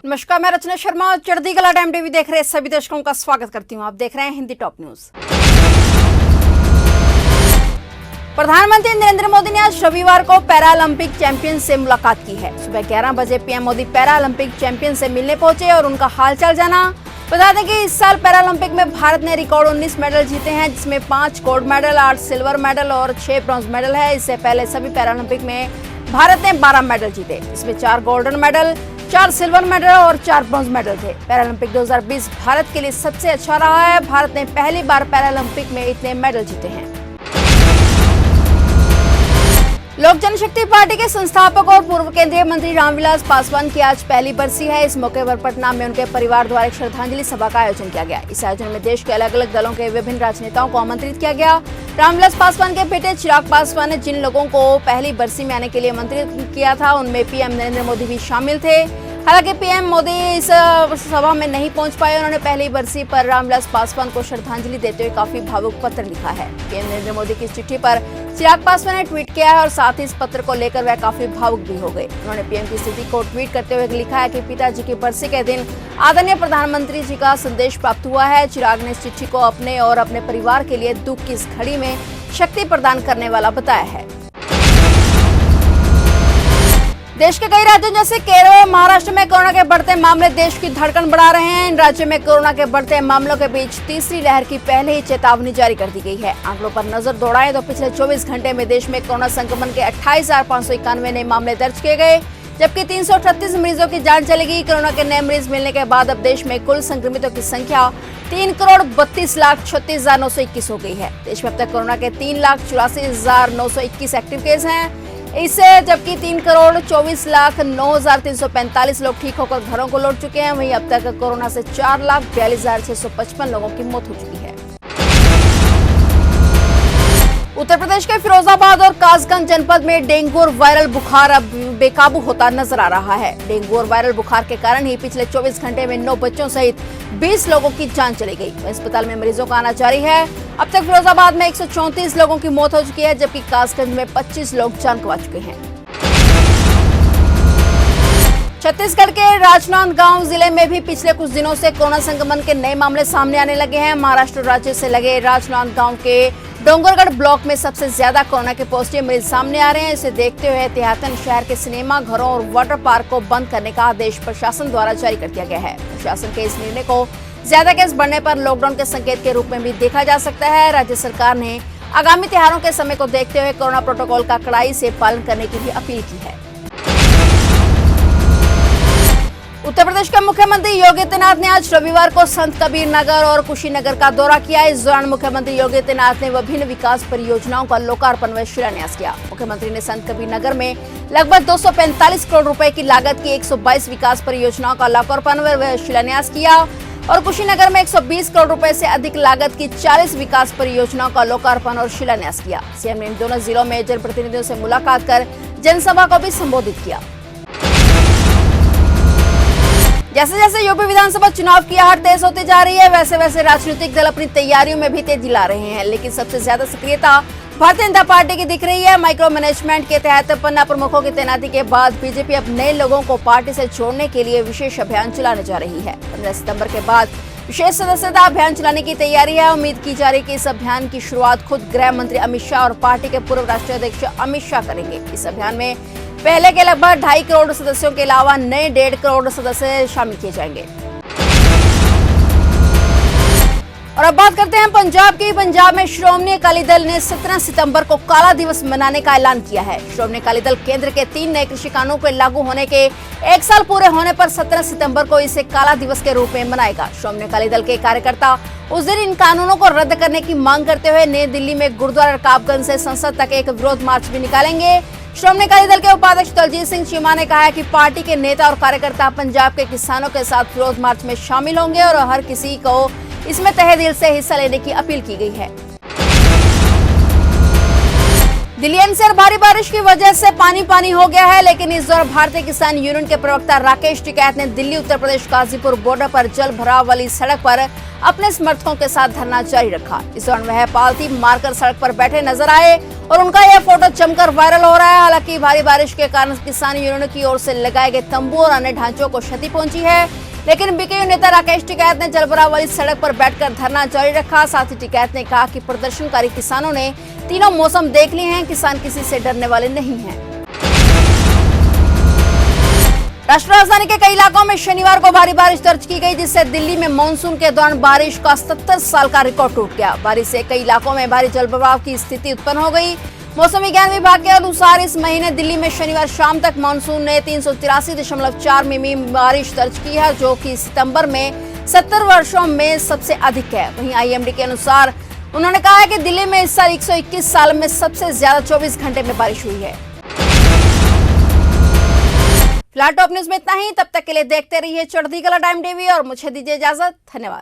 नमस्कार, मैं रचना शर्मा। चढ़ती कला टाइम टीवी देख रहे सभी दर्शकों का स्वागत करती हूं। आप देख रहे हैं हिंदी टॉप न्यूज। प्रधानमंत्री नरेंद्र मोदी ने आज रविवार को पैरालंपिक चैंपियन से मुलाकात की है। सुबह 11 बजे पीएम मोदी पैरालंपिक चैंपियन से मिलने पहुंचे और उनका हालचाल जाना। बता दें कि इस साल पैरालंपिक में भारत ने रिकॉर्ड 19 मेडल जीते हैं, जिसमें 5 गोल्ड मेडल, 8 सिल्वर मेडल और 6 ब्रॉन्ज मेडल है। इससे पहले सभी पैरालंपिक में भारत ने 12 मेडल जीते, इसमें 4 गोल्डन मेडल, 4 सिल्वर मेडल और 4 ब्रॉन्ज मेडल थे। पैरालंपिक 2020 भारत के लिए सबसे अच्छा रहा है। भारत ने पहली बार पैरालंपिक में इतने मेडल जीते हैं। लोक जनशक्ति पार्टी के संस्थापक और पूर्व केंद्रीय मंत्री रामविलास पासवान की आज पहली बरसी है। इस मौके पर पटना में उनके परिवार द्वारा एक श्रद्धांजलि सभा का आयोजन किया गया। इस आयोजन में देश के अलग अलग दलों के विभिन्न राजनेताओं को आमंत्रित किया गया। रामविलास पासवान के बेटे चिराग पासवान ने जिन लोगों को पहली बरसी में आने के लिए आमंत्रित किया था, उनमें पीएम नरेंद्र मोदी भी शामिल थे। हालांकि पीएम मोदी इस सभा में नहीं पहुंच पाए। उन्होंने पहली बरसी पर रामविलास पासवान को श्रद्धांजलि देते हुए काफी भावुक पत्र लिखा है। पीएम नरेंद्र मोदी की इस चिट्ठी पर चिराग पासवान ने ट्वीट किया है और साथ ही इस पत्र को लेकर वह काफी भावुक भी हो गए। उन्होंने पीएम की स्थिति को ट्वीट करते हुए लिखा है कि पिताजी की बरसी के दिन आदरणीय प्रधानमंत्री जी का संदेश प्राप्त हुआ है। चिराग ने इस चिट्ठी को अपने और अपने परिवार के लिए दुख की इस घड़ी में शक्ति प्रदान करने वाला बताया है। देश के कई राज्यों जैसे केरल और महाराष्ट्र में कोरोना के बढ़ते मामले देश की धड़कन बढ़ा रहे हैं। इन राज्यों में कोरोना के बढ़ते मामलों के बीच तीसरी लहर की पहले ही चेतावनी जारी कर दी गई है। आंकड़ों पर नजर दौड़ाएं तो पिछले 24 घंटे में देश में कोरोना संक्रमण के 28,591 नए मामले दर्ज किए गए, जबकि 338 मरीजों की जान चली गई। कोरोना के नए मरीज मिलने के बाद अब देश में कुल संक्रमितों की संख्या 3,32,36,921 हो गई है। देश में अब तक कोरोना के 3,84,921 एक्टिव केस हैं। इससे जबकि 3,24,09,345 लोग ठीक होकर घरों को लौट चुके हैं। वहीं अब तक कोरोना से 4,42,655 लोगों की मौत हो चुकी है। उत्तर प्रदेश के फिरोजाबाद और कासगंज जनपद में डेंगू और वायरल बुखार अब बेकाबू होता नजर आ रहा है। डेंगू और वायरल बुखार के कारण ही पिछले 24 घंटे में 9 बच्चों सहित 20 लोगों की जान चली गई। अस्पताल में मरीजों का आना जारी है। अब तक फिरोजाबाद में 134 लोगों की मौत हो चुकी है, जबकि कासगंज में 25 लोग जान गंवा चुके हैं। छत्तीसगढ़ के राजनांदगांव जिले में भी पिछले कुछ दिनों से कोरोना संक्रमण के नए मामले सामने आने लगे हैं। महाराष्ट्र राज्य से लगे राजनांदगांव के डोंगरगढ़ ब्लॉक में सबसे ज्यादा कोरोना के पॉजिटिव मरीज सामने आ रहे हैं। इसे देखते हुए एहतियातन शहर के सिनेमा घरों और वाटर पार्क को बंद करने का आदेश प्रशासन द्वारा जारी कर दिया गया है। प्रशासन के इस निर्णय को ज्यादा केस बढ़ने पर लॉकडाउन के संकेत के रूप में भी देखा जा सकता है। राज्य सरकार ने आगामी त्योहारों के समय को देखते हुए कोरोना प्रोटोकॉल का कड़ाई से पालन करने की भी अपील की है। उत्तर प्रदेश के मुख्यमंत्री योगी आदित्यनाथ ने आज रविवार को संत कबीर नगर और कुशीनगर का दौरा किया। इस दौरान मुख्यमंत्री योगी आदित्यनाथ ने विभिन्न विकास परियोजनाओं का लोकार्पण व शिलान्यास किया। मुख्यमंत्री ने संत कबीर नगर में लगभग 245 करोड़ रुपए की लागत की 122 विकास परियोजनाओं का लोकार्पण व शिलान्यास किया और कुशीनगर में 120 करोड़ रुपए से अधिक लागत की 40 विकास परियोजनाओं का लोकार्पण और शिलान्यास किया। सीएम ने इन दोनों जिलों में जनप्रतिनिधियों से मुलाकात कर जनसभा को भी संबोधित किया। जैसे जैसे यूपी विधानसभा चुनाव की आहट तेज होती जा रही है, वैसे वैसे राजनीतिक दल अपनी तैयारियों में भी तेजी ला रहे हैं, लेकिन सबसे ज्यादा सक्रियता भारतीय जनता पार्टी की दिख रही है। माइक्रो मैनेजमेंट के तहत पन्ना प्रमुखों की तैनाती के बाद बीजेपी अब नए लोगों को पार्टी से जोड़ने के लिए विशेष अभियान चलाने जा रही है। 15 सितंबर के बाद विशेष सदस्यता अभियान चलाने की तैयारी है। उम्मीद की जा रही है कि इस अभियान की शुरुआत खुद गृह मंत्री अमित शाह और पार्टी के पूर्व राष्ट्रीय अध्यक्ष अमित शाह करेंगे। इस अभियान में पहले के लगभग 2.5 करोड़ सदस्यों के अलावा नए 1.5 करोड़ सदस्य शामिल किए जाएंगे। और अब बात करते हैं पंजाब की। पंजाब में श्रोमणी अकाली दल ने 17 सितंबर को काला दिवस मनाने का ऐलान किया है। श्रोमणी अकाली दल केंद्र के 3 नए कृषि कानूनों के लागू होने के 1 साल पूरे होने पर 17 सितंबर को इसे काला दिवस के रूप में मनाएगा। श्रोमणी अकाली दल के कार्यकर्ता उस दिन इन कानूनों को रद्द करने की मांग करते हुए नई दिल्ली में गुरुद्वारा रकाबगंज से संसद तक एक विरोध मार्च भी निकालेंगे। श्रोमणी अकाली दल के उपाध्यक्ष दलजीत सिंह चीमा ने कहा है कि पार्टी के नेता और कार्यकर्ता पंजाब के किसानों के साथ विरोध मार्च में शामिल होंगे और हर किसी को इसमें तहे दिल से हिस्सा लेने की अपील की गई है। दिल्ली एनसीआर भारी बारिश की वजह से पानी पानी हो गया है, लेकिन इस दौरान भारतीय किसान यूनियन के प्रवक्ता राकेश टिकैत ने दिल्ली उत्तर प्रदेश गाजीपुर बॉर्डर पर जल भराव वाली सड़क पर अपने समर्थकों के साथ धरना जारी रखा। इस दौरान वह पालथी मारकर सड़क पर बैठे नजर आए और उनका यह फोटो जमकर वायरल हो रहा है। हालांकि भारी बारिश के कारण किसान यूनियन की ओर से लगाए गए तंबू और अन्य ढांचों को क्षति पहुंची है, लेकिन बीकेयू नेता राकेश टिकैत ने जलभराव वाली सड़क पर बैठकर धरना जारी रखा। साथ ही टिकैत ने कहा कि प्रदर्शनकारी किसानों ने तीनों मौसम देख लिए हैं, किसान किसी से डरने वाले नहीं हैं। राष्ट्रीय राजधानी के कई इलाकों में शनिवार को भारी बारिश दर्ज की गई, जिससे दिल्ली में मानसून के दौरान बारिश का 70 साल का रिकॉर्ड टूट गया। बारिश से कई इलाकों में भारी जलभराव की स्थिति उत्पन्न हो गई। मौसम विज्ञान विभाग के अनुसार इस महीने दिल्ली में शनिवार शाम तक मानसून ने 383.4 मिमी बारिश दर्ज की है, जो कि सितंबर में 70 वर्षों में सबसे अधिक है। वहीं आईएमडी के अनुसार उन्होंने कहा है कि दिल्ली में इस साल 121 साल में सबसे ज्यादा 24 घंटे में बारिश हुई है। फिलहाल टॉप न्यूज में इतना ही। तब तक के लिए देखते रहिए चढ़ती कला टाइम टीवी और मुझे दीजिए इजाजत। धन्यवाद।